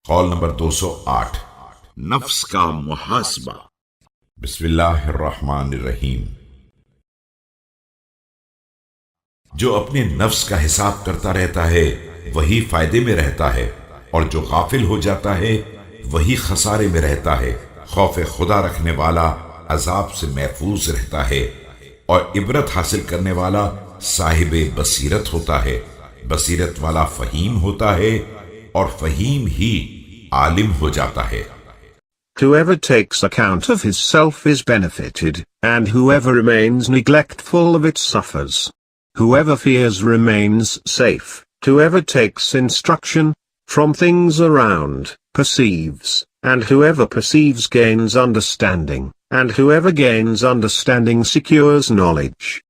Kaul number 208। नफ्स का मुहासबा। बिस्मिल्लाहिर्रहमानिर्रहीम। जो अपने नफ्स का हिसाब करता रहता है वही फायदे में रहता है, और जो गाफिल हो जाता है वही खसारे में रहता है। खौफ खुदा रखने वाला अजाब से महफूज रहता है, और इबरत हासिल करने वाला साहिब बसीरत होता है। बसीरत वाला फहीम होता है, और फहीम ही आलिम हो जाता है। Whoever takes account of his self is benefited, and whoever remains neglectful of it suffers. Whoever fears remains safe. Whoever takes instruction from things around perceives, and whoever perceives gains understanding, and whoever gains understanding secures knowledge.